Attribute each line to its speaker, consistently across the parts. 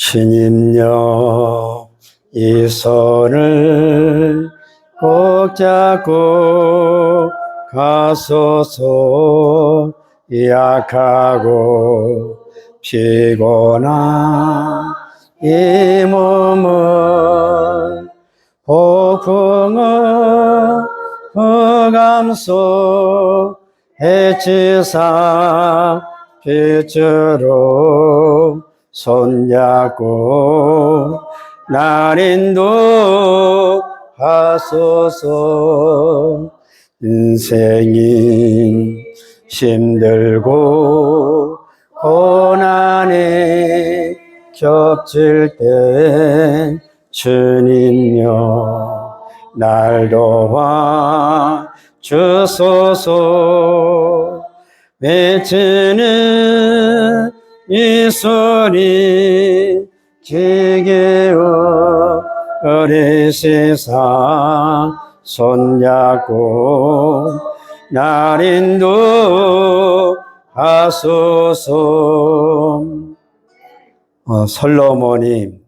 Speaker 1: 주님여 이 손을 꼭 잡고 가소서. 약하고 피곤한 이 몸은 폭풍의 흑암 속에 지사 빛으로 손잡고 날 인도하소서. 인생이 힘들고 고난이 겹칠 때 주님여 날 도와 주소서. 외치는 이 소리 지겨워 우리 세상 손잡고 날 인도하소서. 솔로몬이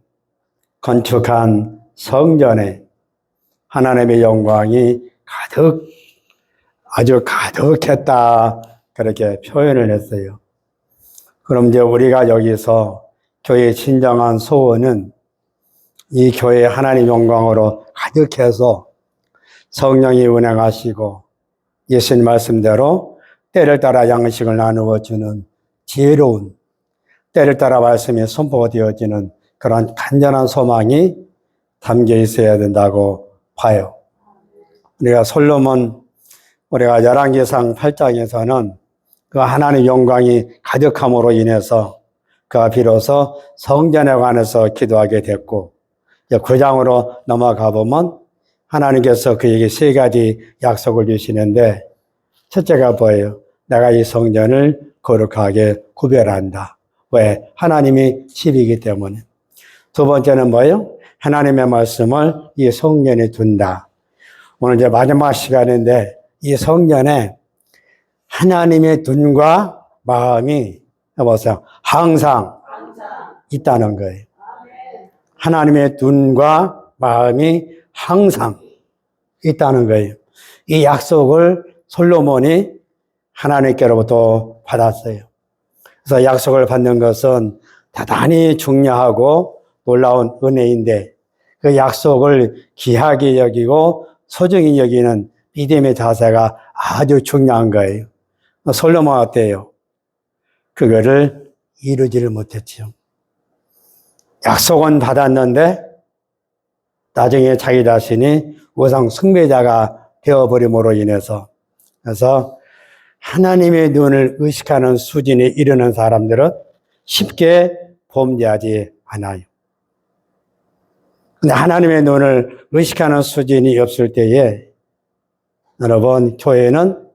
Speaker 1: 건축한 성전에 하나님의 영광이 아주 가득했다, 그렇게 표현을 했어요. 그럼 이제 우리가 여기서 교회의 진정한 소원은 이 교회의 하나님 영광으로 가득해서 성령이 운행하시고 예수님 말씀대로 때를 따라 양식을 나누어 주는 지혜로운, 때를 따라 말씀이 선포되어지는 그런 간절한 소망이 담겨 있어야 된다고 봐요. 우리가 우리가 열왕기상 8장에서는 그 하나님 영광이 가득함으로 인해서 그가 비로소 성전에 관해서 기도하게 됐고, 9장으로 넘어가 보면 하나님께서 그에게 3가지 약속을 주시는데, 첫째가 뭐예요? 내가 이 성전을 거룩하게 구별한다. 왜? 하나님이 집이기 때문에. 두 번째는 뭐예요? 하나님의 말씀을 이 성전에 둔다. 오늘 이제 마지막 시간인데 이 성전에 하나님의 눈과 마음이 해보세요. 항상 있다는 거예요. 하나님의 눈과 마음이 항상 있다는 거예요. 이 약속을 솔로몬이 하나님께로부터 받았어요. 그래서 약속을 받는 것은 대단히 중요하고 놀라운 은혜인데, 그 약속을 귀하게 여기고 소중히 여기는 믿음의 자세가 아주 중요한 거예요. 솔로몬 어때요? 그거를 이루지를 못했죠. 약속은 받았는데 나중에 자기 자신이 우상 숭배자가 되어버림으로 인해서, 그래서 하나님의 눈을 의식하는 수준에 이르는 사람들은 쉽게 범죄하지 않아요. 근데 하나님의 눈을 의식하는 수준이 없을 때에 여러분, 교회는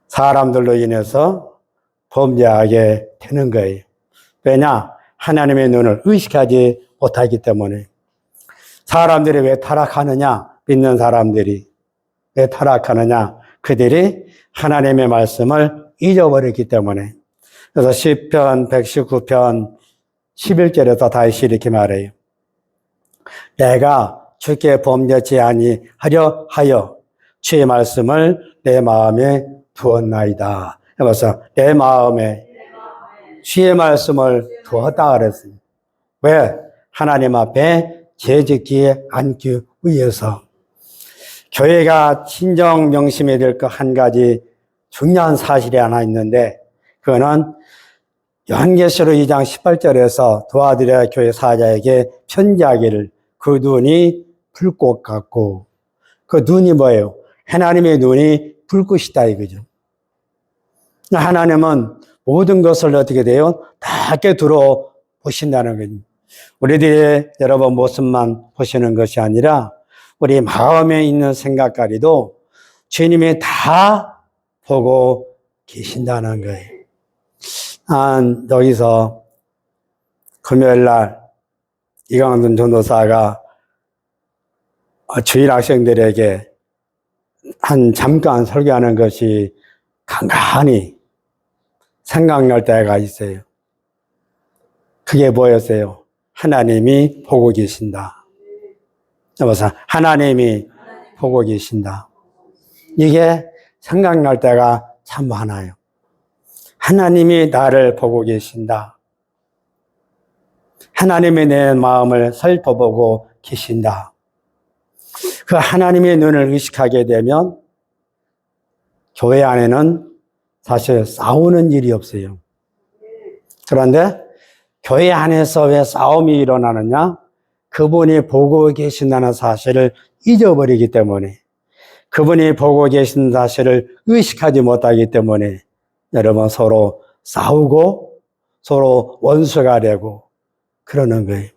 Speaker 1: 사람들로 인해서 범죄하게 되는 거예요. 왜냐? 하나님의 눈을 의식하지 못하기 때문에. 사람들이 왜 타락하느냐? 믿는 사람들이 왜 타락하느냐? 그들이 하나님의 말씀을 잊어버렸기 때문에. 그래서 시편 119편 11절에서 다시 이렇게 말해요. 내가 주께 범죄치 아니하려 하여 주의 말씀을 내 마음에 두었나이다. 해봐서 내 마음에 주의 말씀을 두었다 그랬어요. 왜? 하나님 앞에 죄짓기 않기 위해서. 교회가 진정 명심해야 될 것 한 가지 중요한 사실이 하나 있는데, 그거는 요한계시록 2장 18절에서 도아들의 교회 사자에게 편지하기를 그 눈이 불꽃 같고, 그 눈이 뭐예요? 하나님의 눈이 불꽃이다 이거죠. 하나님은 모든 것을 어떻게 돼요? 다 깨뚫어 보신다는 거죠. 우리들의 여러분 모습만 보시는 것이 아니라 우리 마음에 있는 생각까지도 주님이 다 보고 계신다는 거예요. 여기서 금요일날 이강준 전도사가 주일 학생들에게 잠깐 설교하는 것이 간간히 생각날 때가 있어요. 그게 뭐였어요? 하나님이 보고 계신다. 여보세요. 하나님이 보고 계신다. 이게 생각날 때가 참 많아요. 하나님이 나를 보고 계신다. 하나님이 내 마음을 살펴보고 계신다. 그 하나님의 눈을 의식하게 되면 교회 안에는 사실 싸우는 일이 없어요. 그런데 교회 안에서 왜 싸움이 일어나느냐? 그분이 보고 계신다는 사실을 잊어버리기 때문에, 그분이 보고 계신 사실을 의식하지 못하기 때문에 여러분 서로 싸우고 서로 원수가 되고 그러는 거예요.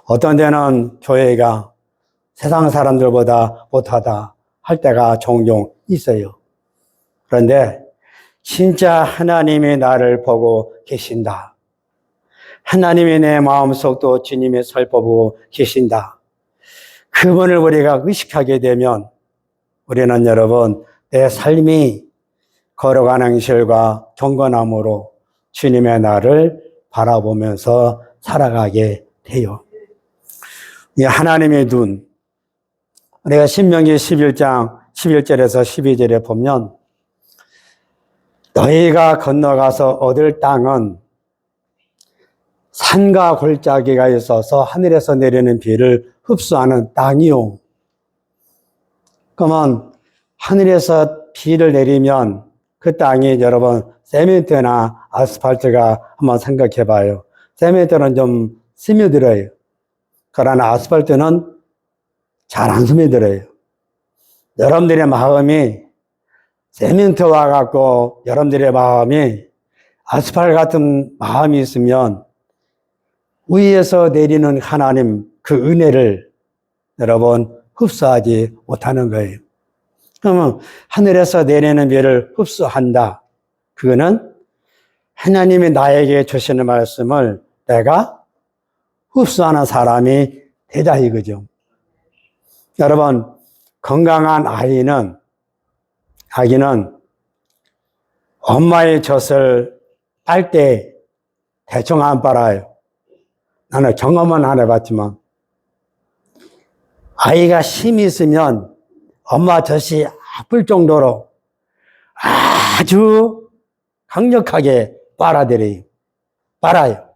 Speaker 1: 어떤 데는 교회가 세상 사람들보다 못하다 할 때가 종종 있어요. 그런데 진짜 하나님이 나를 보고 계신다. 하나님이 내 마음속도 주님이 살펴보고 계신다. 그분을 우리가 의식하게 되면 우리는 여러분 내 삶이 걸어가는 길과 경건함으로 주님의 나를 바라보면서 살아가게 돼요. 이 하나님의 눈, 우리가 신명기 11장 11절에서 12절에 보면 너희가 건너가서 얻을 땅은 산과 골짜기가 있어서 하늘에서 내리는 비를 흡수하는 땅이요. 그러면 하늘에서 비를 내리면 그 땅이 여러분 세멘트나 아스팔트가 한번 생각해 봐요. 세멘트는 좀 스며들어요. 그러나 아스팔트는 잘 안 스며들어요. 여러분들의 마음이 세멘트와 같고 여러분들의 마음이 아스팔트 같은 마음이 있으면 위에서 내리는 하나님 그 은혜를 여러분 흡수하지 못하는 거예요. 그러면 하늘에서 내리는 비를 흡수한다. 그거는 하나님이 나에게 주시는 말씀을 내가 흡수하는 사람이 되자 이거죠. 여러분 건강한 아기는 엄마의 젖을 빨 때 대충 안 빨아요. 나는 경험은 안 해봤지만 아이가 힘이 있으면 엄마 젖이 아플 정도로 아주 강력하게 빨아요.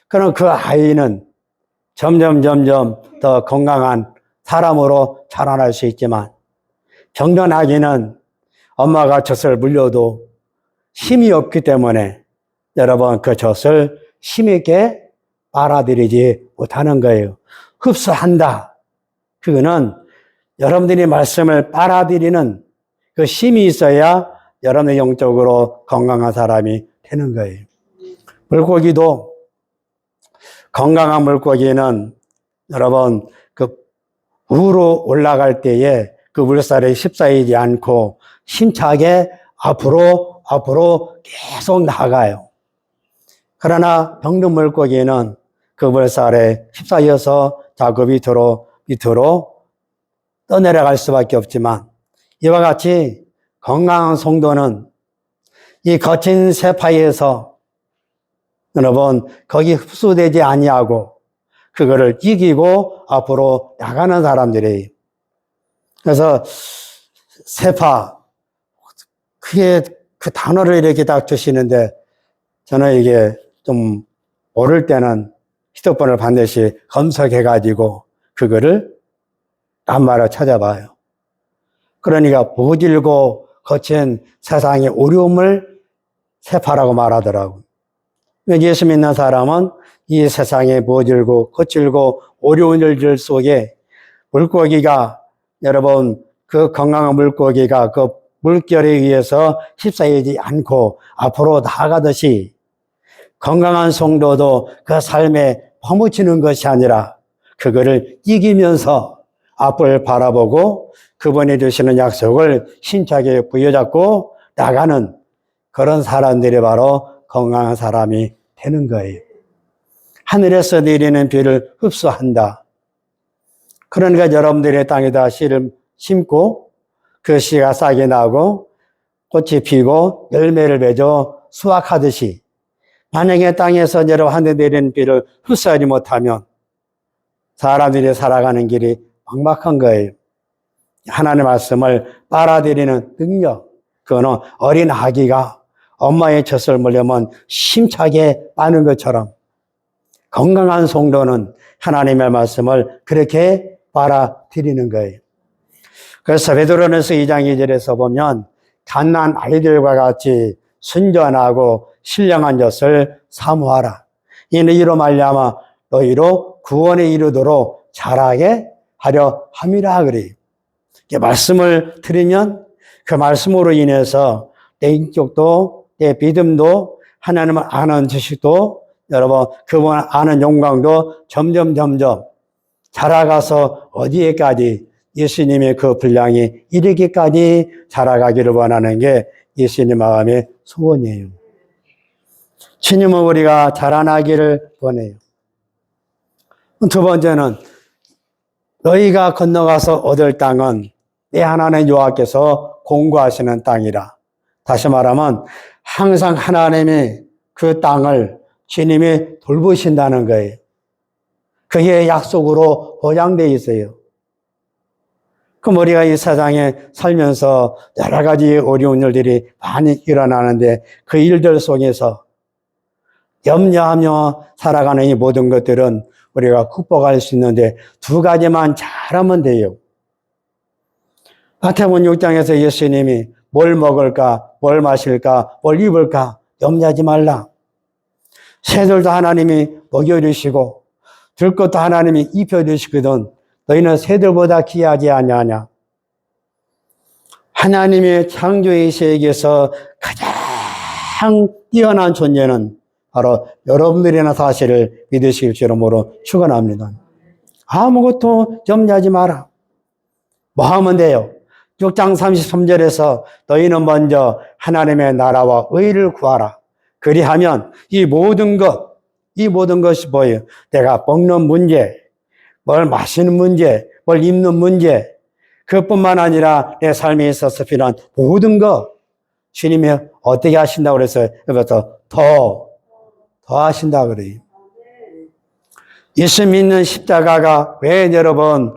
Speaker 1: 그럼 그 아이는 점점 더 건강한 사람으로 자라날 수 있지만 병든 아기는 엄마가 젖을 물려도 힘이 없기 때문에 여러분 그 젖을 힘있게 빨아들이지 못하는 거예요. 흡수한다. 그거는 여러분들이 말씀을 빨아들이는 그 힘이 있어야 여러분의 영적으로 건강한 사람이 되는 거예요. 물고기도 건강한 물고기는 여러분 그 위로 올라갈 때에 그 물살에 휩싸이지 않고 힘차게 앞으로 계속 나가요. 그러나 병든 물고기는 그 물살에 휩싸여서 자꾸 밑으로 떠내려갈 수밖에 없지만 이와 같이 건강한 성도는 이 거친 세파에서 여러분 거기 흡수되지 아니하고 그거를 이기고 앞으로 나가는 사람들이에요. 그래서 세파 그게 그 단어를 이렇게 딱 주시는데 저는 이게 좀 모를 때는 히트폰을 반드시 검색해가지고 그거를 낱말을 찾아봐요. 그러니까 모질고 거친 세상의 어려움을 세파라고 말하더라고요. 예수 믿는 사람은 이 세상에 모질고 거칠고 어려운 일들 속에 물고기가 여러분 그 건강한 물고기가 그 물결에 의해서 휩싸이지 않고 앞으로 나아가듯이 건강한 성도도 그 삶에 퍼묻히는 것이 아니라 그거를 이기면서 앞을 바라보고 그분이 주시는 약속을 힘차게 부여잡고 나가는 그런 사람들이 바로 건강한 사람이 되는 거예요. 하늘에서 내리는 비를 흡수한다. 그러니까 여러분들의 땅에다 씨를 심고 그 씨가 싹이 나고 꽃이 피고 열매를 맺어 수확하듯이 만약에 땅에서 내려 하늘에 내리는 비를 흡수하지 못하면 사람들이 살아가는 길이 막막한 거예요. 하나님의 말씀을 빨아들이는 능력, 그거는 어린 아기가 엄마의 젖을 물려면 힘차게 빠는 것처럼 건강한 성도는 하나님의 말씀을 그렇게 빨아들이는 거예요. 그래서 베드로전서 2장 2절에서 보면 갓난 아이들과 같이 순전하고 신령한 젖을 사모하라. 이로 말미암아 너희로 구원에 이르도록 자라게 하려 함이라 그래요. 말씀을 들으면 그 말씀으로 인해서 내 인격도 내 믿음도 하나님을 아는 지식도 여러분 그분 아는 영광도 점점 자라가서 어디에까지 예수님의 그 분량이 이르기까지 자라가기를 원하는 게 예수님 마음의 소원이에요. 주님은 우리가 자라나기를 원해요. 두 번째는 너희가 건너가서 얻을 땅은 내 하나님 여호와께서 공고하시는 땅이라. 다시 말하면 항상 하나님이 그 땅을 주님이 돌보신다는 거예요. 그게 약속으로 보장되어 있어요. 그럼 우리가 이 세상에 살면서 여러 가지 어려운 일들이 많이 일어나는데 그 일들 속에서 염려하며 살아가는 이 모든 것들은 우리가 극복할 수 있는데 두 가지만 잘하면 돼요. 마태복음 6장에서 예수님이 뭘 먹을까, 뭘 마실까, 뭘 입을까 염려하지 말라. 새들도 하나님이 먹여주시고 들것도 하나님이 입혀주시거든 너희는 새들보다 귀하지 아니하냐. 하나님의 창조의 세계에서 가장 뛰어난 존재는 바로 여러분들이라는 사실을 믿으실 줄로 축원합니다. 아무것도 염려하지 마라. 뭐 하면 돼요? 6장 33절에서 너희는 먼저 하나님의 나라와 의를 구하라. 그리하면 이 모든 것이 뭐예요? 내가 먹는 문제, 뭘 마시는 문제, 뭘 입는 문제, 그것뿐만 아니라 내 삶에 있어서 필요한 모든 것 주님이 어떻게 하신다고 그래서 여기서 더 하신다고 그래요. 예수 믿는 십자가가 왜 여러분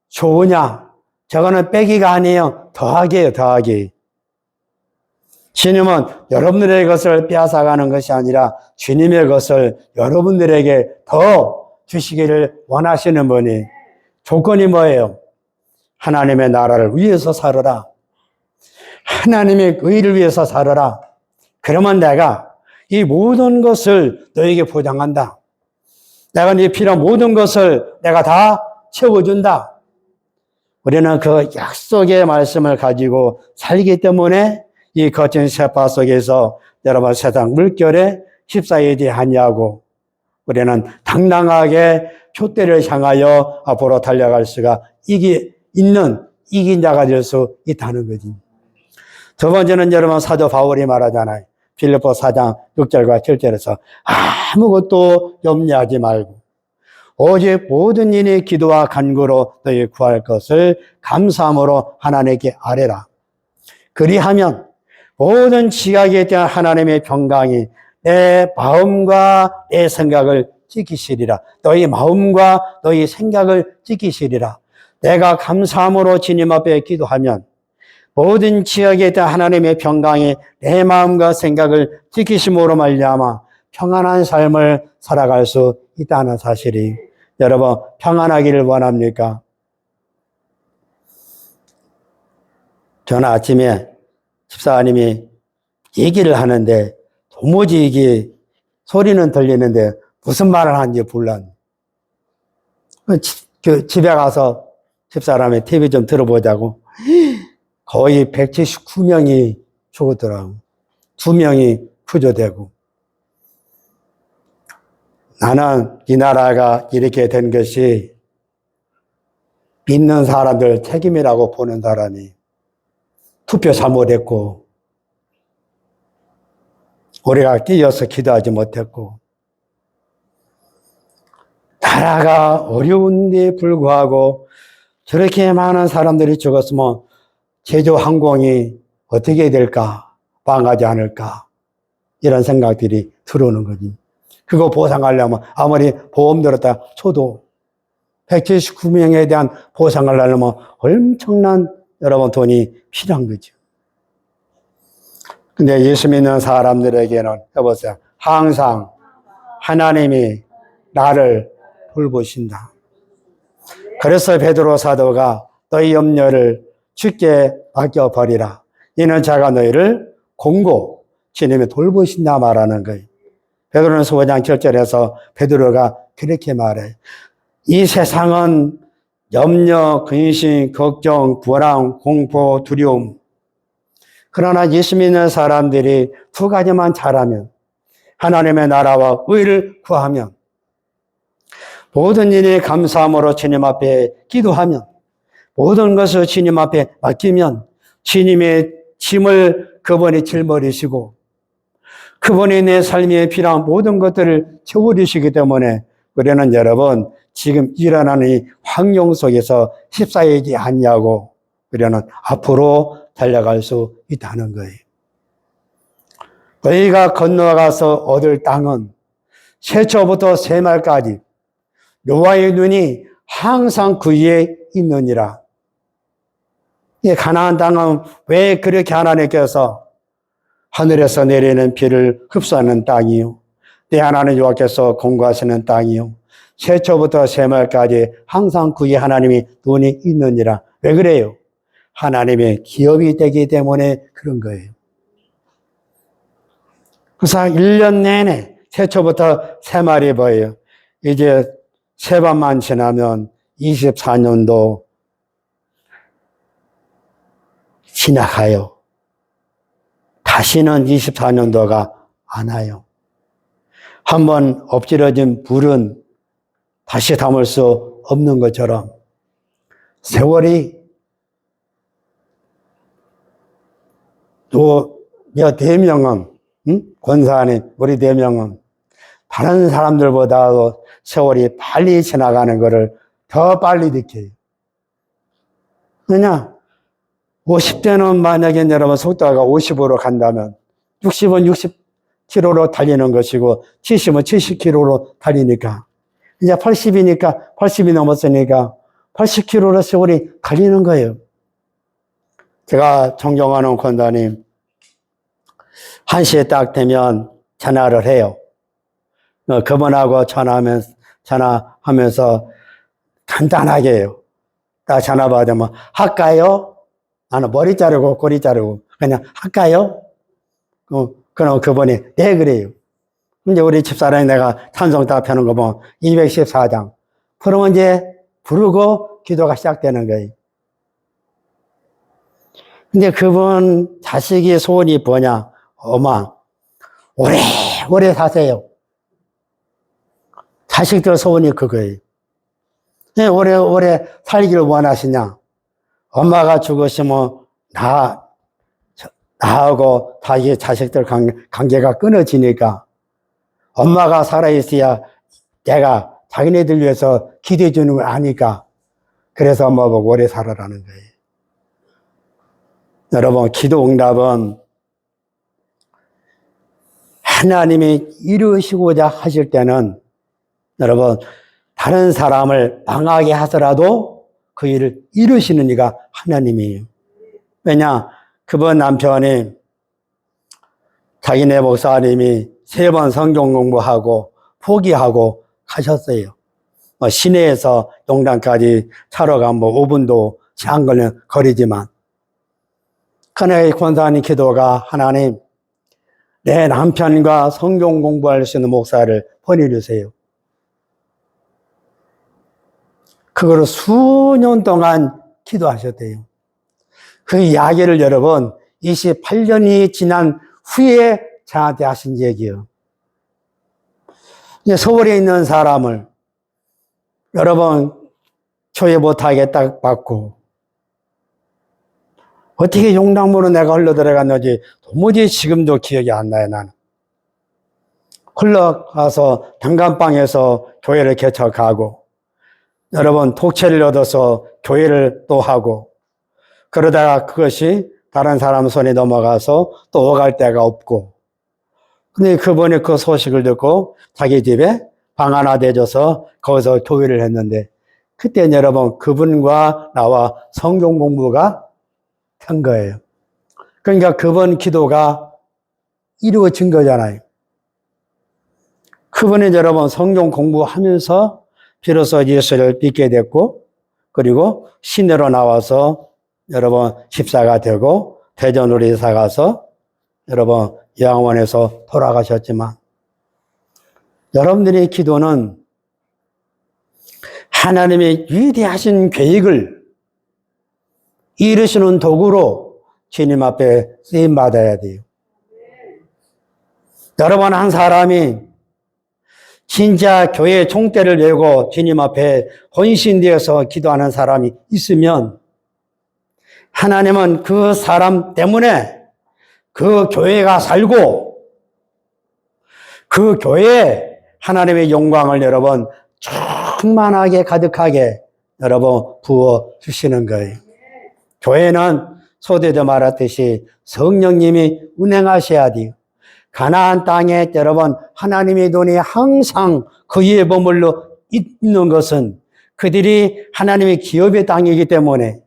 Speaker 1: 좋으냐? 저거는 빼기가 아니에요. 더하기예요, 더하기. 주님은 여러분들의 것을 빼앗아가는 것이 아니라 주님의 것을 여러분들에게 더 주시기를 원하시는 분이 조건이 뭐예요? 하나님의 나라를 위해서 살아라. 하나님의 의를 위해서 살아라. 그러면 내가 이 모든 것을 너에게 보장한다. 내가 네 필요한 모든 것을 내가 다 채워준다. 우리는 그 약속의 말씀을 가지고 살기 때문에 이 거친 세파 속에서 여러분 세상 물결에 휩싸이지 아니하고 우리는 당당하게 표대를 향하여 앞으로 달려갈 수가 이긴 자가 될 수 있다는 거지. 두 번째는 여러분 사도 바울이 말하잖아요. 빌립보 4장 6절과 7절에서 아무것도 염려하지 말고 오직 모든 일이 기도와 간구로 너희 구할 것을 감사함으로 하나님께 아뢰라. 그리하면 모든 지각에 대한 하나님의 평강이 내 마음과 내 생각을 지키시리라. 너희 마음과 너희 생각을 지키시리라. 내가 감사함으로 주님 앞에 기도하면 모든 지역에 대한 하나님의 평강이 내 마음과 생각을 지키심으로 말미암아 평안한 삶을 살아갈 수 있다는 사실이 여러분 평안하기를 원합니까? 저는 아침에 집사님이 얘기를 하는데 도무지 이게 소리는 들리는데 무슨 말을 하는지 몰라. 집에 가서 집사람의 TV 좀 들어보자고 거의 179명이 죽었더라고. 2명이 구조되고. 나는 이 나라가 이렇게 된 것이 믿는 사람들 책임이라고 보는 사람이 투표 잘못했고 우리가 끼어서 기도하지 못했고 나라가 어려운데 불구하고 저렇게 많은 사람들이 죽었으면 제주 항공이 어떻게 될까? 망하지 않을까? 이런 생각들이 들어오는 거지. 그거 보상하려면 아무리 보험 들었다 쳐도 179명에 대한 보상을 하려면 엄청난 여러분 돈이 필요한 거죠. 근데 예수 믿는 사람들에게는 해보세요. 항상 하나님이 나를 돌보신다. 그래서 베드로 사도가 너희 염려를 주께 맡겨버리라. 이는 자가 너희를 공고 주님이 돌보신다 말하는 거예요. 베드로는 15장 7절에서 베드로가 그렇게 말해요. 이 세상은 염려, 근심, 걱정, 불안, 공포, 두려움. 그러나 예수 믿는 사람들이 두 가지만 잘하면, 하나님의 나라와 의를 구하면, 모든 일에 감사함으로 주님 앞에 기도하면, 모든 것을 주님 앞에 맡기면 주님의 짐을 그분이 짊어지시고 그분이 내 삶에 필요한 모든 것들을 채워주시기 때문에 우리는 여러분 지금 일어나는 이 환경 속에서 휩싸이지 않냐고 우리는 앞으로 달려갈 수 있다는 거예요. 너희가 건너가서 얻을 땅은 세초부터 세말까지 여호와의 눈이 항상 그 위에 있느니라. 이 가나안 땅은 왜 그렇게 하나님께서 하늘에서 내리는 비를 흡수하는 땅이요, 내 하나님 여호와께서 공고하시는 땅이요, 세초부터 세말까지 항상 그 위에 하나님이 눈이 있느니라. 왜 그래요? 하나님의 기업이 되기 때문에 그런 거예요. 그래서 1년 내내 세초부터 세말이 보여요. 이제 세 번만 지나면 24년도 지나가요. 다시는 24년도가 안 와요. 한번 엎질러진 불은 다시 담을 수 없는 것처럼 세월이 또 몇 대명은 권사님 우리 대명은 다른 사람들보다도 세월이 빨리 지나가는 것을 더 빨리 느껴요. 왜냐? 50대는 만약에 여러분 속도가 50으로 간다면 60은 60km로 달리는 것이고 70은 70km로 달리니까 이제 80이니까 80이 넘었으니까 80km로 세월이 달리는 거예요. 제가 존경하는 권사님 1시에 딱 되면 전화를 해요. 그분하고 전화하면서 간단하게 해요. 딱 전화 받으면 할까요? 나는 머리 자르고 꼬리 자르고 그냥 할까요? 그럼 그분이 네 그래요. 이제 우리 집사람이 내가 찬송 답하는 거 보면 214장. 그러면 이제 부르고 기도가 시작되는 거예요. 근데 그분 자식이 소원이 뭐냐? 엄마, 오래 사세요. 자식들 소원이 그거예요. 왜 오래 살기를 원하시냐? 엄마가 죽으시면 나하고 자기 자식들 관계가 끊어지니까 엄마가 살아있어야 내가 자기네들 위해서 기도해 주는 걸 아니까 그래서 엄마 보고 오래 살아라는 거예요. 여러분, 기도 응답은 하나님이 이루시고자 하실 때는 여러분, 다른 사람을 망하게 하더라도 그 일을 이루시는 이가 하나님이에요. 왜냐? 그분 남편이 자기네 목사님이 3번 성경 공부하고 포기하고 가셨어요. 시내에서 용단까지 차로 가면 5분도 안 걸리는 거리지만 그날 권사님 기도가 하나님 내 남편과 성경 공부할 수 있는 목사를 보내주세요. 그거를 수년 동안 기도하셨대요. 그 이야기를 여러분 28년이 지난 후에 저한테 하신 얘기예요. 서울에 있는 사람을 여러분 초회 못하게 딱 받고 어떻게 용담으로 내가 흘러들어갔는지 도무지 지금도 기억이 안 나요, 나는. 흘러가서 단감방에서 교회를 개척하고 여러분 독채를 얻어서 교회를 또 하고 그러다가 그것이 다른 사람 손에 넘어가서 또 오갈 데가 없고 근데 그분이 그 소식을 듣고 자기 집에 방 하나 내줘서 거기서 교회를 했는데, 그때 여러분 그분과 나와 성경 공부가 한 거예요. 그러니까 그분 기도가 이루어진 거잖아요. 그분이 여러분 성경 공부하면서 비로소 예수를 믿게 됐고, 그리고 시내로 나와서 여러분 집사가 되고 대전으로 이사 가서 여러분 요양원에서 돌아가셨지만, 여러분들의 기도는 하나님의 위대하신 계획을 이루시는 도구로 주님 앞에 쓰임받아야 돼요. 여러분, 한 사람이 진짜 교회 총대를 메고 주님 앞에 헌신되어서 기도하는 사람이 있으면 하나님은 그 사람 때문에 그 교회가 살고 그 교회에 하나님의 영광을 여러분 충만하게 가득하게 여러분 부어주시는 거예요. 교회는 소대도 말했듯이 성령님이 운행하셔야 돼요. 가나안 땅에 여러분 하나님의 눈이 항상 그 위에 머물러 있는 것은 그들이 하나님의 기업의 땅이기 때문에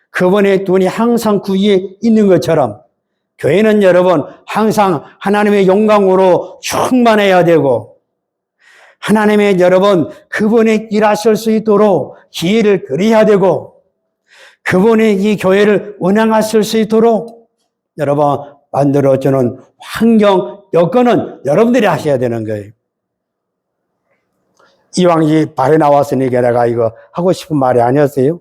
Speaker 1: 그분의 눈이 항상 그 위에 있는 것처럼 교회는 여러분 항상 하나님의 영광으로 충만해야 되고, 하나님의 여러분 그분이 일하실 수 있도록 기회를 드려야 되고, 그분이 이 교회를 운영하실 수 있도록 여러분 만들어주는 환경, 여건은 여러분들이 하셔야 되는 거예요. 이왕 발에 나왔으니까 내가 이거 하고 싶은 말이 아니었어요.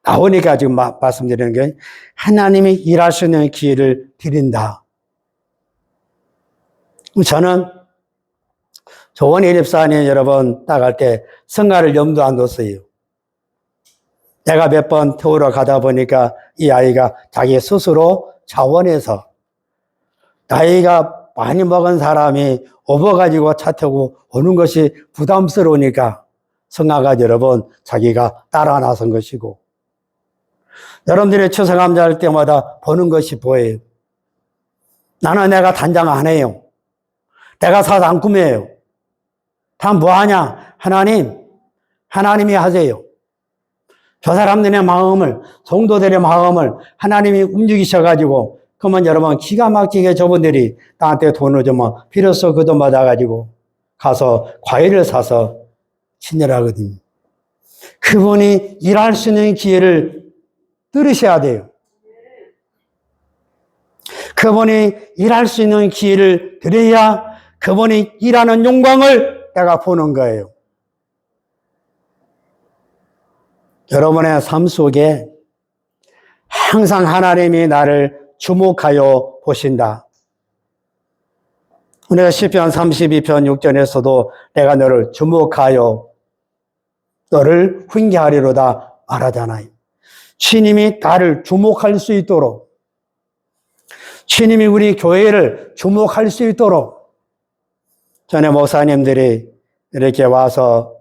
Speaker 1: 나오니까 지금 말씀드리는 게, 하나님이 일할 수 있는 기회를 드린다. 저는 조원 예립사님 여러분 나갈 때 성가를 염두 안 뒀어요. 내가 몇 번 태우러 가다 보니까 이 아이가 자기 스스로 자원해서, 나이가 많이 먹은 사람이 업어가지고 차 타고 오는 것이 부담스러우니까 성가가 여러분 자기가 따라 나선 것이고, 여러분들이 추수감사 할 때마다 보는 것이 보여요. 나는 내가 단장 안 해요. 내가 사서 안 꾸며요. 다 뭐하냐? 하나님이 하세요. 저 사람들의 마음을, 성도들의 마음을 하나님이 움직이셔가지고, 그러면 여러분 기가 막히게 저분들이 나한테 돈을 주면 비로소 그 돈 받아가지고 가서 과일을 사서 친절하거든요. 그분이 일할 수 있는 기회를 들으셔야 돼요. 그분이 일할 수 있는 기회를 드려야 그분이 일하는 영광을 내가 보는 거예요. 여러분의 삶 속에 항상 하나님이 나를 주목하여 보신다. 우리가 시편 32편 6절에서도 내가 너를 주목하여 너를 훈계하리로다 말하잖아요. 주님이 나를 주목할 수 있도록, 주님이 우리 교회를 주목할 수 있도록, 전에 목사님들이 이렇게 와서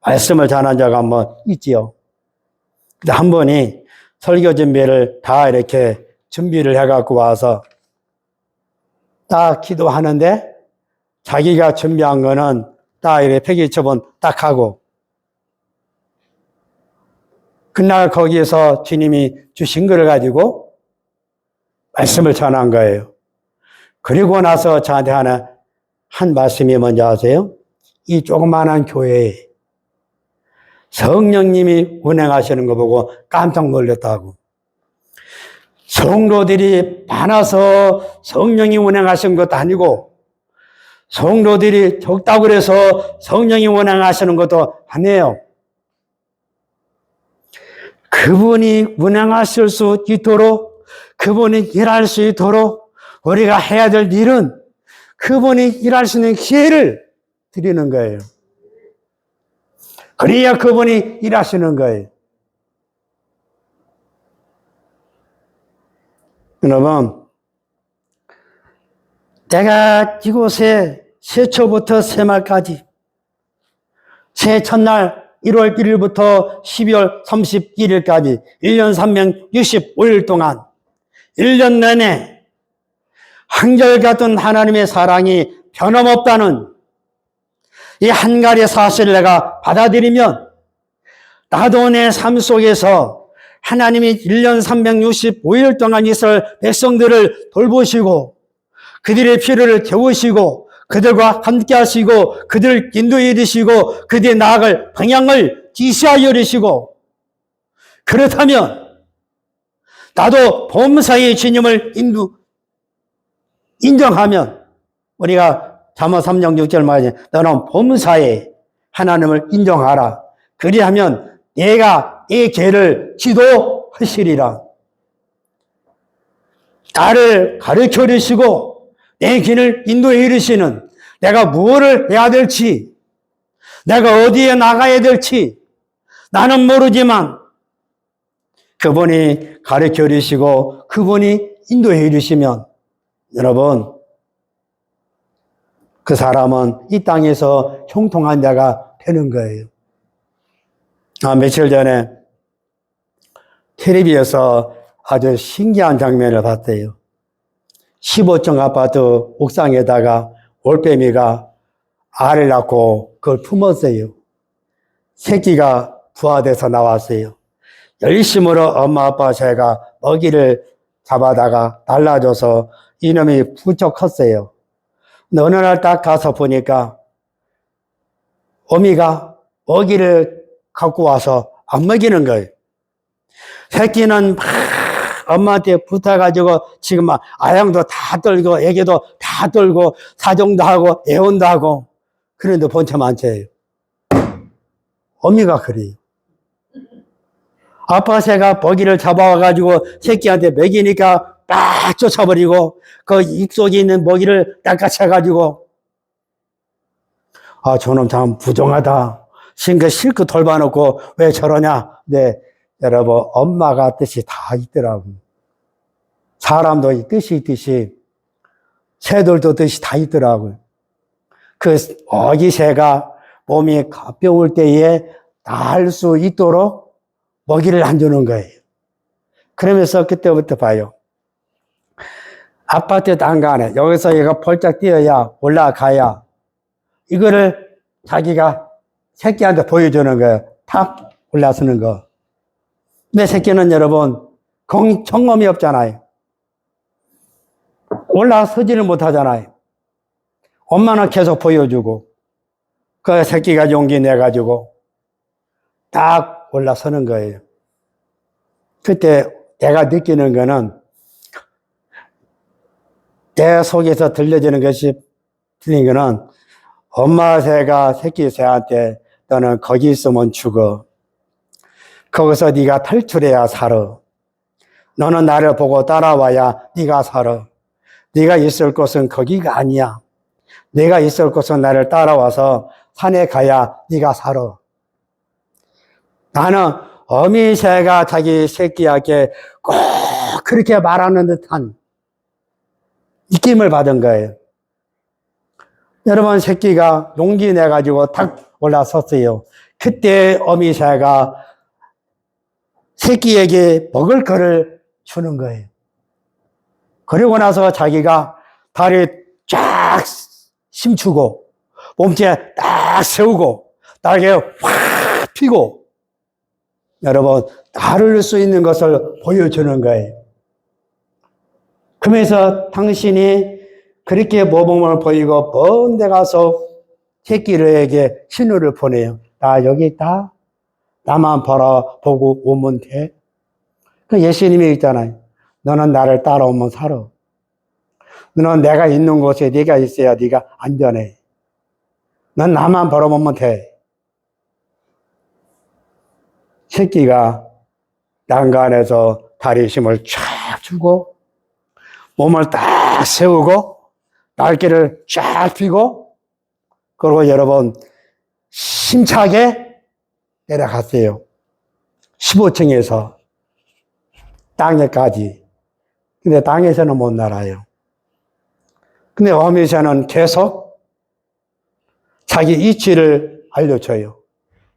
Speaker 1: 말씀을 전한 적가 한번 있지요. 근데 한 번이 설교 준비를 다 이렇게 준비를 해갖고 와서 딱 기도하는데, 자기가 준비한 거는 딱 이렇게 폐기처분 딱 하고, 그날 거기에서 주님이 주신 것을 가지고 말씀을 전한 거예요. 그리고 나서 저한테 한 말씀이 뭔지 아세요? 이 조그마한 교회에 성령님이 운행하시는 거 보고 깜짝 놀랐다고. 성도들이 많아서 성령이 운행하시는 것도 아니고, 성도들이 적다고 해서 성령이 운행하시는 것도 아니에요. 그분이 운행하실 수 있도록, 그분이 일할 수 있도록 우리가 해야 될 일은 그분이 일할 수 있는 기회를 드리는 거예요. 그래야 그분이 일하시는 거예요. 여러분, 내가 이곳에 새초부터 새말까지, 새해 첫날 1월 1일부터 12월 31일까지 1년 365일 동안 1년 내내 한결같은 하나님의 사랑이 변함없다는 이 한 가지 사실을 내가 받아들이면 나도 내 삶 속에서 하나님이 1년 365일 동안 이스라엘 백성들을 돌보시고 그들의 필요를 채우시고 그들과 함께 하시고 그들을 인도해 주시고 그들의 나아갈 방향을 지시하여 주시고 그렇다면 나도 범사의 주님을 인정하면 우리가 잠언 3장 6절 말이지 너는 범사에 하나님을 인정하라. 그리하면 내가 이 길을 지도하시리라. 나를 가르쳐 주시고 내 길을 인도해 주시는 내가 무엇을 해야 될지 내가 어디에 나가야 될지 나는 모르지만 그분이 가르쳐 주시고 그분이 인도해 주시면 여러분 그 사람은 이 땅에서 형통한 자가 되는 거예요. 며칠 전에 텔레비에서 아주 신기한 장면을 봤어요. 15층 아파트 옥상에다가 올빼미가 알을 낳고 그걸 품었어요. 새끼가 부화돼서 나왔어요. 열심으로 엄마 아빠 제가 먹이를 잡아다가 달라줘서 이놈이 부쩍 컸어요. 근데 어느 날 딱 가서 보니까 어미가 먹이를 갖고 와서 안 먹이는 거예요. 새끼는 막 엄마한테 붙어가지고 지금 막 아양도 다 떨고 애기도 다 떨고 사정도 하고 애원도 하고 그런데 본체 만체예요. 어미가 그래요. 아빠 새가 먹이를 잡아와가지고 새끼한테 먹이니까 딱 쫓아버리고 그 입속에 있는 먹이를 낚아채가지고 저놈 참 부정하다. 실컷 돌봐놓고 왜 저러냐. 네, 여러분 엄마가 뜻이 다 있더라고요. 사람도 뜻이 있듯이 새들도 뜻이 다 있더라고요. 그 어기 새가 몸이 가벼울 때에 날 수 있도록 먹이를 안 주는 거예요. 그러면서 그때부터 봐요. 아파트 난간에 여기서 얘가 펄짝 뛰어야 올라가야 이거를 자기가 새끼한테 보여주는 거예요. 탁 올라서는 거. 근데 새끼는 여러분 경험이 없잖아요. 올라서지를 못하잖아요. 엄마는 계속 보여주고 그 새끼가 용기 내가지고 딱 올라서는 거예요. 그때 내가 느끼는 거는 내 속에서 들려지는 것이 들린 거는 엄마 새가 새끼 새한테 너는 거기 있으면 죽어. 거기서 네가 탈출해야 살아. 너는 나를 보고 따라와야 네가 살아. 네가 있을 곳은 거기가 아니야. 네가 있을 곳은 나를 따라와서 산에 가야 네가 살아. 나는 어미 새가 자기 새끼에게 꼭 그렇게 말하는 듯한 느낌을 받은 거예요. 여러분 새끼가 용기 내가지고 탁 올라섰어요. 그때 어미 새가 새끼에게 먹을 거를 주는 거예요. 그리고 나서 자기가 다리 쫙 힘주고 몸체 딱 세우고 날개 확 펴고 여러분 나를 수 있는 것을 보여주는 거예요. 그러면서 당신이 그렇게 모범을 보이고 먼 데 가서 새끼들에게 신호를 보내요. 나 여기 있다. 나만 바라보고 오면 돼. 그 예수님이 있잖아요. 너는 나를 따라오면 살아. 너는 내가 있는 곳에 네가 있어야 네가 안전해. 넌 나만 바라보면 돼. 새끼가 난간에서 다리 힘을 쫙 주고 몸을 딱 세우고 날개를 쫙 펴고 그리고 여러분 힘차게 내려갔어요. 15층에서 땅에까지. 근데 땅에서는 못 날아요. 근데 어미새는 계속 자기 위치를 알려줘요.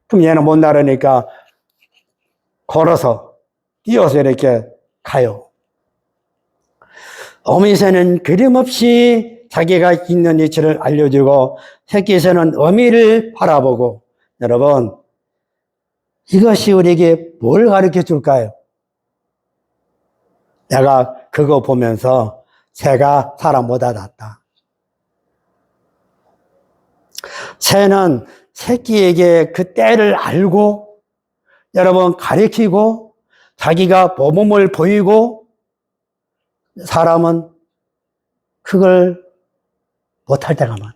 Speaker 1: 그럼 얘는 못 날으니까 걸어서 뛰어서 이렇게 가요. 어미새는 그림없이 자기가 있는 위치를 알려주고 새끼새는 어미를 바라보고, 여러분, 이것이 우리에게 뭘 가르쳐 줄까요? 내가 그거 보면서 새가 사람보다 낫다. 새는 새끼에게 그 때를 알고, 여러분, 가리키고, 자기가 모범을 보이고, 사람은 그걸 못할 때가 많아.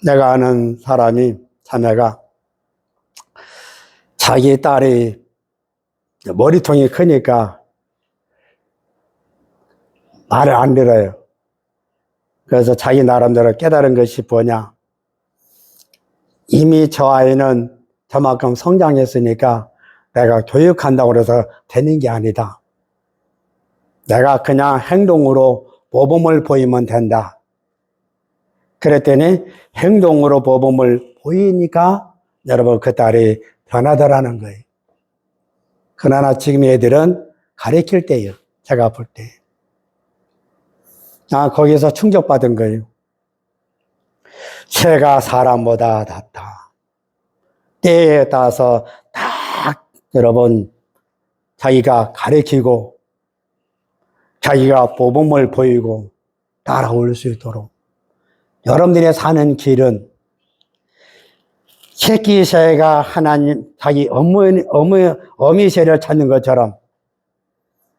Speaker 1: 내가 아는 사람이, 자매가 자기 딸이 머리통이 크니까 말을 안 들어요. 그래서 자기 나름대로 깨달은 것이 뭐냐. 이미 저 아이는 저만큼 성장했으니까 내가 교육한다고 해서 되는 게 아니다. 내가 그냥 행동으로 모범을 보이면 된다. 그랬더니 행동으로 모범을 보이니까 여러분 그 딸이 변하더라는 거예요. 그러나 지금 애들은 가르칠 때예요. 제가 볼 때. 거기서 충격받은 거예요. 새가 사람보다 낫다. 때에 따라서 딱 여러분 자기가 가르치고 자기가 모범을 보이고 따라올 수 있도록 여러분들이 사는 길은 새끼새가 하나님 자기 어미새를 찾는 것처럼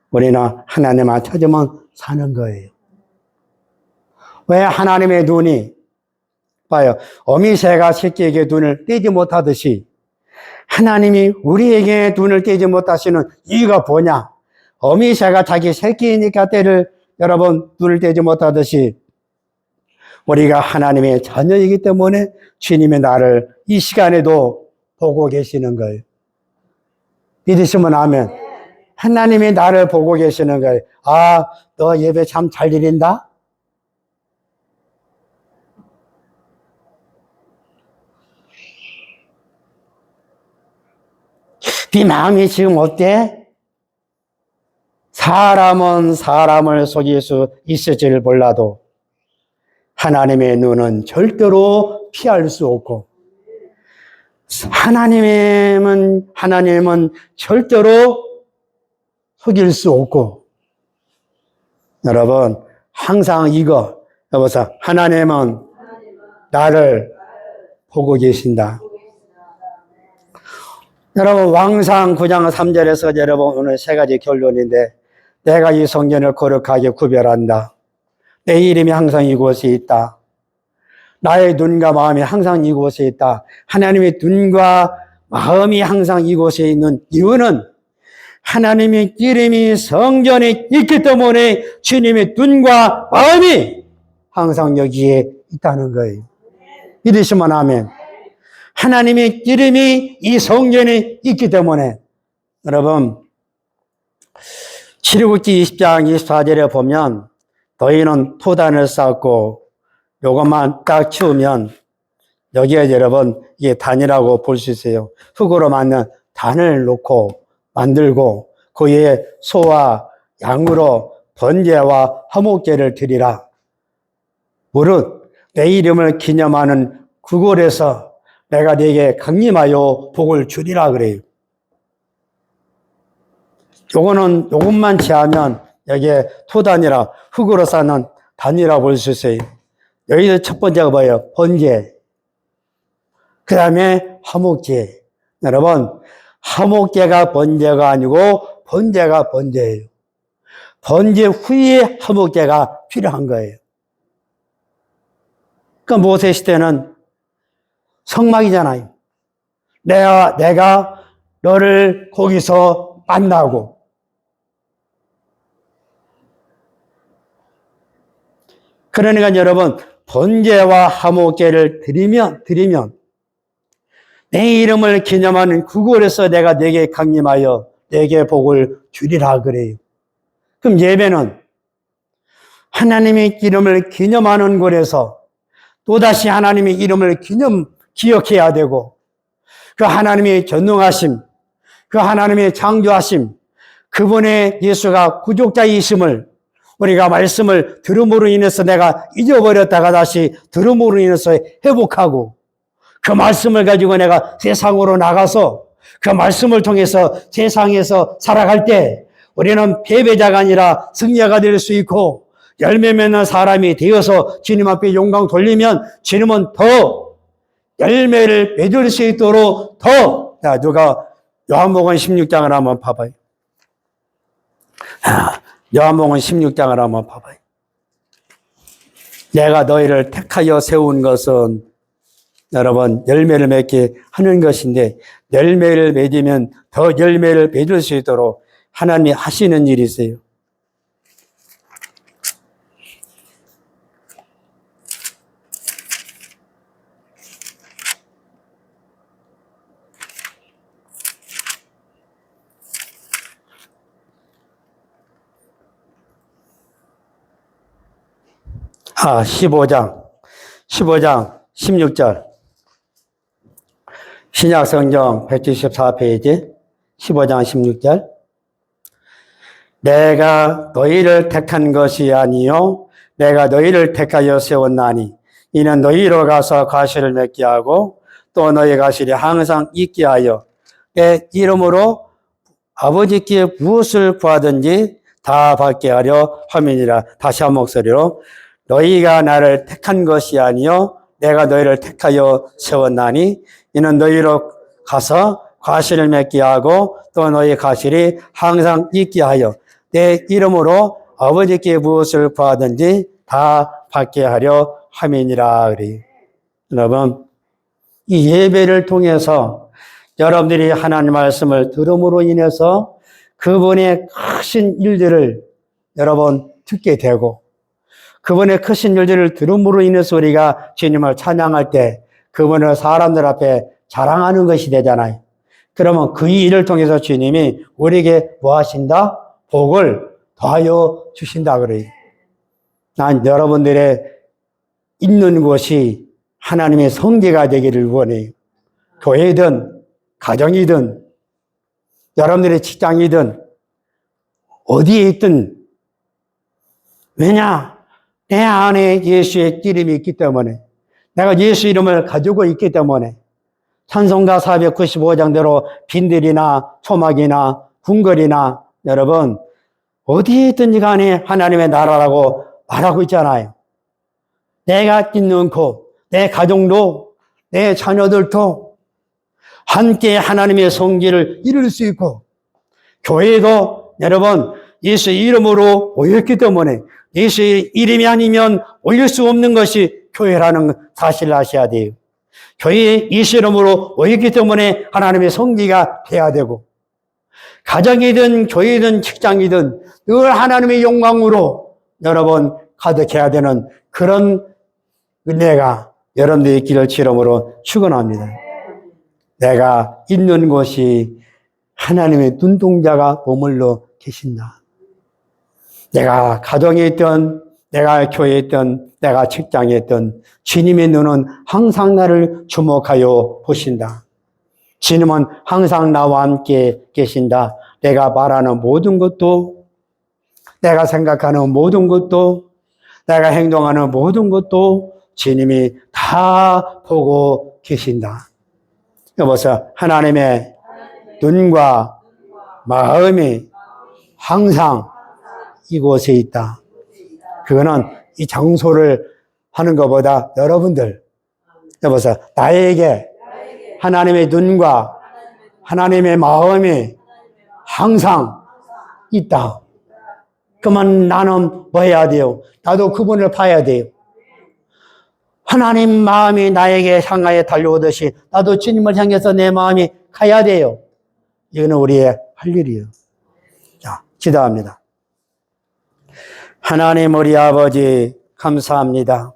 Speaker 1: 우리는 하나님만 찾으면 사는 거예요. 왜 하나님의 눈이 봐요. 어미새가 새끼에게 눈을 떼지 못하듯이 하나님이 우리에게 눈을 떼지 못하시는 이유가 뭐냐? 어미새가 자기 새끼이니까 때를 여러분 눈을 떼지 못하듯이 우리가 하나님의 자녀이기 때문에 주님이 나를 이 시간에도 보고 계시는 거예요. 믿으시면 아멘. 하나님이 나를 보고 계시는 거예요. 아, 너 예배 참 잘 드린다? 네 마음이 지금 어때? 사람은 사람을 속일 수 있을지를 몰라도 하나님의 눈은 절대로 피할 수 없고 하나님은 절대로 속일 수 없고 여러분 항상 이거 여보세요. 하나님은 나를 보고 계신다. 여러분 왕상 9장 3절에서 여러분 오늘 세 가지 결론인데 내가 이 성전을 거룩하게 구별한다. 내 이름이 항상 이곳에 있다. 나의 눈과 마음이 항상 이곳에 있다. 하나님의 눈과 마음이 항상 이곳에 있는 이유는 하나님의 이름이 성전에 있기 때문에 주님의 눈과 마음이 항상 여기에 있다는 거예요. 믿으시면 아멘. 하나님의 이름이 이 성전에 있기 때문에 여러분 출애굽기 20장 24절에 보면 너희는 토단을 쌓고 요것만 딱 치우면 여기에 여러분 이게 단이라고 볼 수 있어요. 흙으로 만든 단을 놓고 만들고 그 위에 소와 양으로 번제와 화목제를 드리라. 무릇 내 이름을 기념하는 그곳에서 내가 네게 강림하여 복을 주리라 그래요. 요것만 취하면 여기에 토단이라 흙으로 쌓는 단이라고 볼 수 있어요. 여기서 첫 번째가 뭐예요? 번제. 그 다음에 화목제. 여러분, 화목제가 번제가 아니고 번제가 번제예요. 번제 후에 화목제가 필요한 거예요. 그러니까 모세 시대는 성막이잖아요. 내가 너를 거기서 만나고 그러니까 여러분 번제와 화목제를 드리면 내 이름을 기념하는 그곳에서 내가 네게 강림하여 네게 복을 주리라 그래요. 그럼 예배는 하나님의 이름을 기념하는 곳에서 또다시 하나님의 이름을 기억해야 되고 그 하나님의 전능하심, 그 하나님의 창조하심, 그분의 예수가 구족자이심을 우리가 말씀을 들음으로 인해서 내가 잊어버렸다가 다시 들음으로 인해서 회복하고 그 말씀을 가지고 내가 세상으로 나가서 그 말씀을 통해서 세상에서 살아갈 때 우리는 패배자가 아니라 승리자가 될 수 있고 열매 맺는 사람이 되어서 주님 앞에 영광 돌리면 주님은 더 열매를 맺을 수 있도록 더 누가 요한복음 16장을 한번 봐봐요. 요한복음 16장을 한번 봐봐요. 내가 너희를 택하여 세운 것은 여러분 열매를 맺게 하는 것인데 열매를 맺으면 더 열매를 맺을 수 있도록 하나님이 하시는 일이세요. 아, 15장 16절. 신약성경 174페이지 15장 16절. 내가 너희를 택한 것이 아니요 내가 너희를 택하여 세웠나니 이는 너희로 가서 과실을 맺게 하고 또 너희 과실이 항상 있게 하여 내 이름으로 아버지께 무엇을 구하든지 다 받게 하려 함이니라. 다시 한 목소리로 너희가 나를 택한 것이 아니요 내가 너희를 택하여 세웠나니 이는 너희로 가서 과실을 맺게 하고 또 너희 과실이 항상 있게 하여 내 이름으로 아버지께 무엇을 구하든지 다 받게 하려 함이니라. 그래요. 여러분 이 예배를 통해서 여러분들이 하나님 말씀을 들음으로 인해서 그분의 크신 일들을 여러분 듣게 되고 그분의 크신 일들을 들음으로 인해서 우리가 주님을 찬양할 때 그분을 사람들 앞에 자랑하는 것이 되잖아요. 그러면 그 일을 통해서 주님이 우리에게 뭐 하신다? 복을 더하여 주신다 그래요. 난 여러분들의 있는 곳이 하나님의 성계가 되기를 원해요. 교회든 가정이든 여러분들의 직장이든 어디에 있든 왜냐? 내 안에 예수의 이름이 있기 때문에 내가 예수 이름을 가지고 있기 때문에 찬송가 495장대로 빈들이나 초막이나 궁궐이나 여러분 어디에 있든지 간에 하나님의 나라라고 말하고 있잖아요. 내가 있는 곳, 내 가정도 내 자녀들도 함께 하나님의 성기를 이룰 수 있고 교회도 여러분 예수 이름으로 모였기 때문에 예수의 이름이 아니면 올릴 수 없는 것이 교회라는 사실을 아셔야 돼요. 교회에 예수 이름으로 모였기 때문에 하나님의 성기가 돼야 되고 가정이든 교회든 직장이든 늘 하나님의 영광으로 여러분 가득해야 되는 그런 은혜가 여러분들의 길을 치름으로 축원합니다. 내가 있는 곳이 하나님의 눈동자가 머물러 계신다. 내가 가정에 있든 내가 교회에 있든 내가 직장에 있든 주님의 눈은 항상 나를 주목하여 보신다. 주님은 항상 나와 함께 계신다. 내가 말하는 모든 것도 내가 생각하는 모든 것도 내가 행동하는 모든 것도 주님이 다 보고 계신다. 여보세요. 하나님의 눈과 마음이 항상 이곳에 있다. 그거는 이 장소를 하는 것보다 여러분들 여보세요. 나에게 하나님의 눈과 하나님의 마음이 항상 있다. 그러면 나는 뭐 해야 돼요? 나도 그분을 봐야 돼요. 하나님 마음이 나에게 향하여 달려오듯이 나도 주님을 향해서 내 마음이 가야 돼요. 이거는 우리의 할 일이에요. 자, 기도합니다. 하나님 우리 아버지 감사합니다.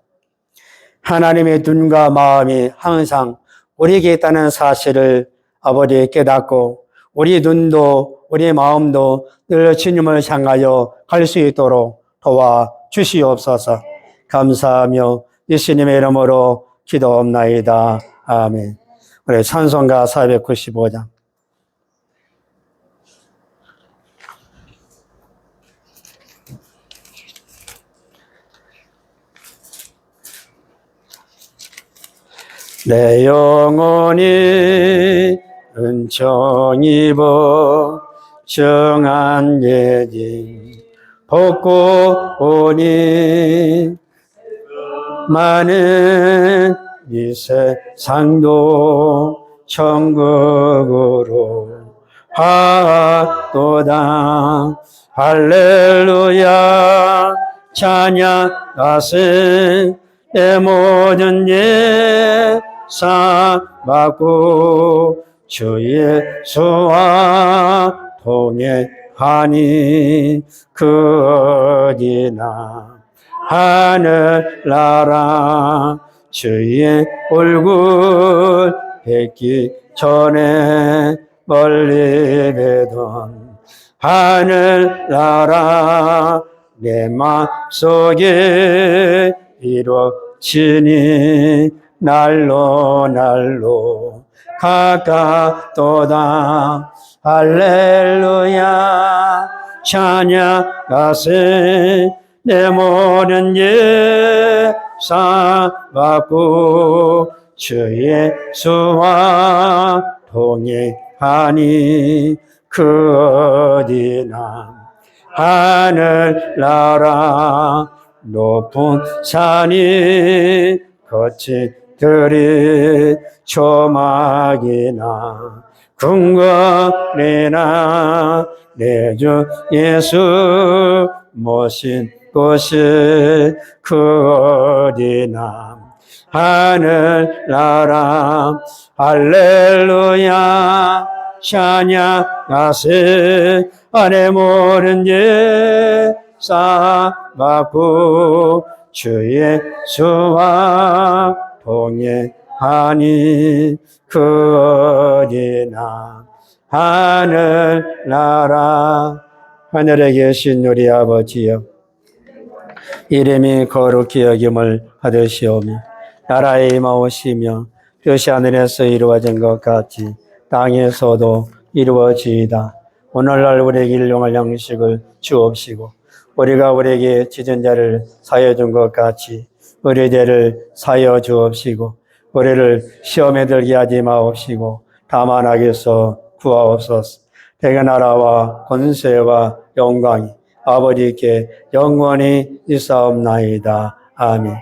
Speaker 1: 하나님의 눈과 마음이 항상 우리에게 있다는 사실을 아버지 깨닫고 우리 눈도 우리 마음도 늘 주님을 향하여 갈 수 있도록 도와 주시옵소서. 감사하며 예수님의 이름으로 기도옵나이다. 아멘. 우리 찬송가 495장 내 영혼이 은총 입어 정한 예진 벗고 오니 많은 이 세상도 천국으로 하도다. 할렐루야 찬양하세. 내 모든 예사 받고 주 예수와 동행하니 그 어디나 하늘나라 주의 얼굴 뵙기 전에 멀리 뵈던 하늘나라 내 맘속에 이루어지니 날로 날로 가깝도다. 할렐루야 찬양하세. 내 모든 예사 받고 주 예수와 동행하니 그 어디나 하늘나라 높은 산이 거친 들이 조막이나 궁궐이나 내 주 예수 모신 곳이 그 어디나 하늘나라. 할렐루야 찬양하세. 내 모든 예사 받고 주 예수와 동행하니 그 어디나 하늘나라. 하늘에 계신 우리 아버지여, 이름이 거룩히 여김을 받으시오며 나라의 임하오시며 뜻이 하늘에서 이루어진 것 같이 땅에서도 이루어지이다. 오늘날 우리에게 일용할 양식을 주옵시고 우리가 우리에게 지은 자를 사하여 준 것 같이 우리 죄를 사하여 주옵시고 우리를 시험에 들게 하지 마옵시고 다만 악에서 구하옵소서. 대개 나라와 권세와 영광이 아버지께 영원히 있사옵나이다. 아멘.